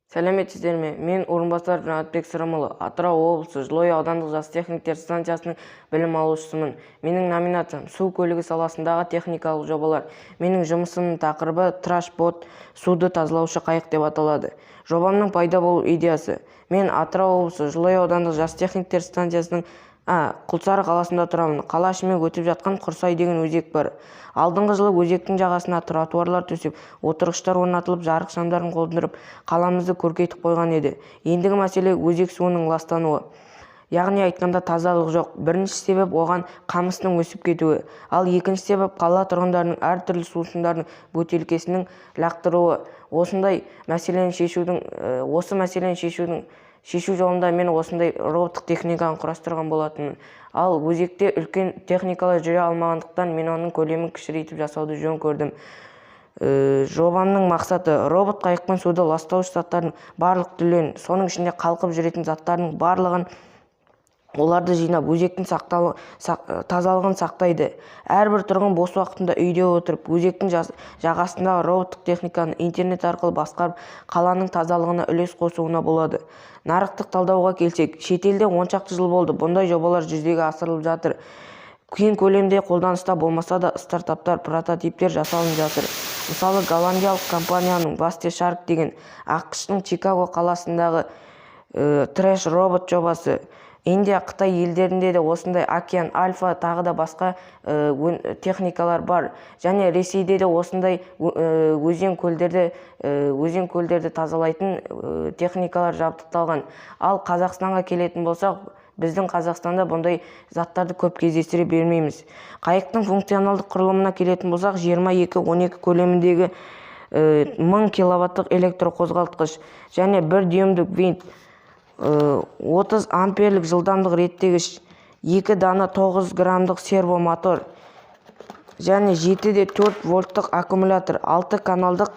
Сәлеметсіздер ме? Мен орынбасар Жанатбек Сырымұлы, Атырау облысы Жылыой аудандық жас техниктер станциясының білім алушысымын. Менің номинациям су көлігі саласындағы техникалық жобалар. Менің жұмысымның тақырыбы траш-бот, суды тазалаушы қайық деп аталады. Жобамның пайда болу идеясы. Мен Атырау облысы Жылыой аудандық жас техниктер станциясының Құлсары қаласында тұрамын. Қала ішімен өтіп жатқан Құрсай деген өзек бар. Алдыңғы жылы өзектің жағасына тротуарлар төсеп, отырғыштар орнатылып, жарық шамдарын қондырып, қаламызды көркейтіп қойған еді. Ендігі мәселе өзек суының ластануы. Яғни айтқанда тазалық жоқ. Бірінші себеп оған қамыстың өсіп кетуі. Ал екінші себеп қала тұрғындарының әртүрлі сусындардың бөтелкесінің лақтыруы. Осы мәселені шешу жолында мен осындай роботтық техниканы құрастырған болатынмын. Ал өзекте үлкен техникалар жүре алмағандықтан мен оның көлемін кішірейтіп жасауды жөн көрдім. Жобамның мақсаты робот қайықпен суды ластауыш заттардың барлық түрлерін, соның ішінде қалқып жүретін заттардың барлығын оларды жинап, өзектің тазалығын сақтайды. Әрбір тұрғын бос уақытында үйде отырып, өзектің жағасындағы роботтық техниканы интернет арқылы басқарып, қаланың тазалығына үлес қосуына болады. Нарықтық талдауға келсек, шетелде 10 шақты жыл болды, бұндай жобалар жүзеге асырылып жатыр. Кең көлемде қолданыста болмаса да, стартаптар, прототиптер жасалынып жатыр. Мысалы, голландиялық компанияның Басте Шарк деген ақш-тың Чикаго қаласындағы трэш робот жобасы. Индия, Қытай елдерінде де осындай Океан Альфа тағы да басқа техникалар бар. Және Ресейде де осындай өзен көлдерді тазалайтын техникалар жабдықталған. Ал Қазақстанға келетін болсақ, біздің Қазақстанда бұндай заттарды көп кездестіре бермейміз. Қайықтың функционалдық құрылымына келетін болсақ, 22-12 көлеміндегі 1000 киловаттық электрқозғалтқыш және 1 дюймдік винт, 30 амперлік жылдамдық реттегіш, 2 дана 9 граммдық серво мотор және 7-де 4 вольттық аккумулятор, 6 каналдық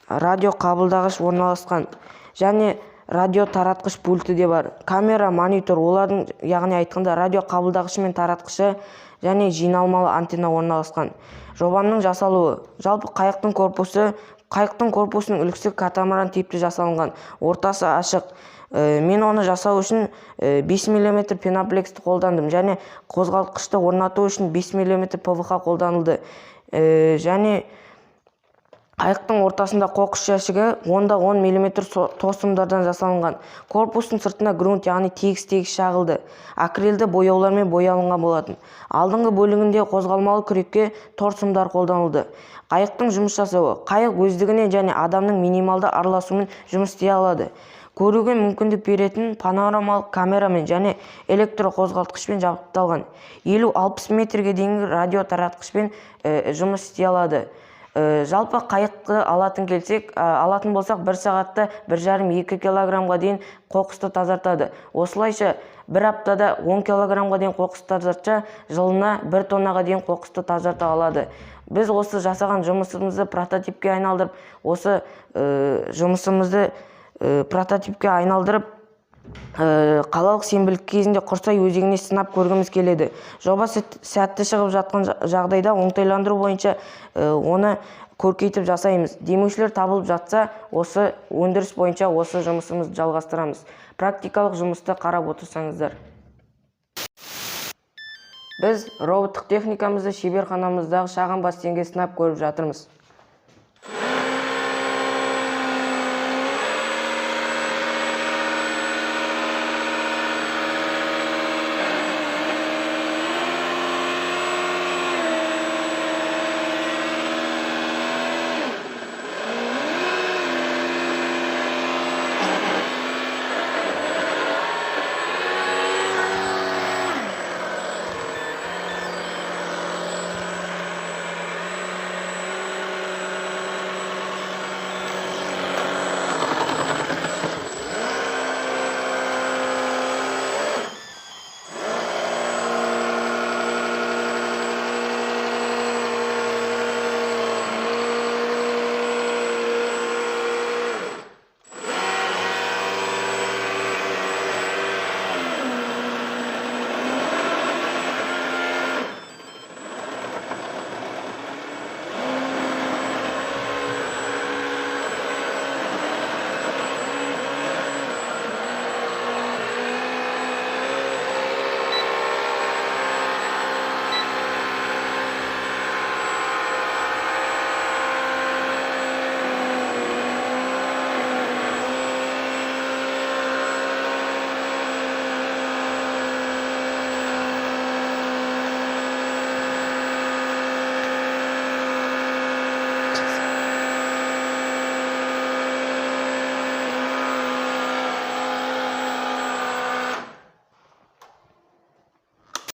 радио қабылдағыш орналасқан және радио таратқыш пульті де бар. Камера, монитор, олардың яғни айтқанда радио қабылдағышы мен таратқышы және жиналмалы антенна орналасқан. Жобамның жасалуы. Жалпы қайықтың корпусының үлгісі катамаран типті жасалынған, ортасы ашық. Мен оны жасау үшін 5 мм пеноплексті қолдандым және қозғалтқышты орнату үшін 5 мм ПВХ қолданылды. Және қайықтың ортасында қоқыс жәшігі 10-10 мм тосымдардан жасалынған. Корпустың сыртына грунт, яғни тегіс шағылды. Акрилді бояулармен боялынған болатын. Алдыңғы бөлігінде қозғалмалы күрекке торсымдар қолданылды. Қайықтың жұмыс жасауы. Қайық өздігінен және адамның минималды араласуымен жұмыс істей алады. Көруге мүмкіндік беретін панорамалық камерамен және электрқозғалтқышпен жабдықталған. 50-60 метрге дейінгі радио таратқышпен жұмыс істей алады. Жалпы қайықты алатын болсақ, 1 сағатта 1,5-2 килограммға дейін қоқысты тазартады. Осылайша, 1 аптада 10 килограммға дейін қоқысты тазартса, жылына 1 тоннаға дейін қоқысты тазарта алады. Біз осы жасаған жұмысымызды прототипке айналдырып, қалалық сенбілік кезінде Құрсай өзегіне сынап көргіміз келеді. Жоба сәтті шығып жатқан жағдайда оңтайландыру бойынша оны көркейтіп жасаймыз. Демеушілер табылып жатса, осы өндіріс бойынша осы жұмысымызды жалғастырамыз. Практикалық жұмысты қарап отырсаңыздар. Біз роботтық техникамызды шеберханамыздағы шағын бассейнге сынап көріп жатырмыз.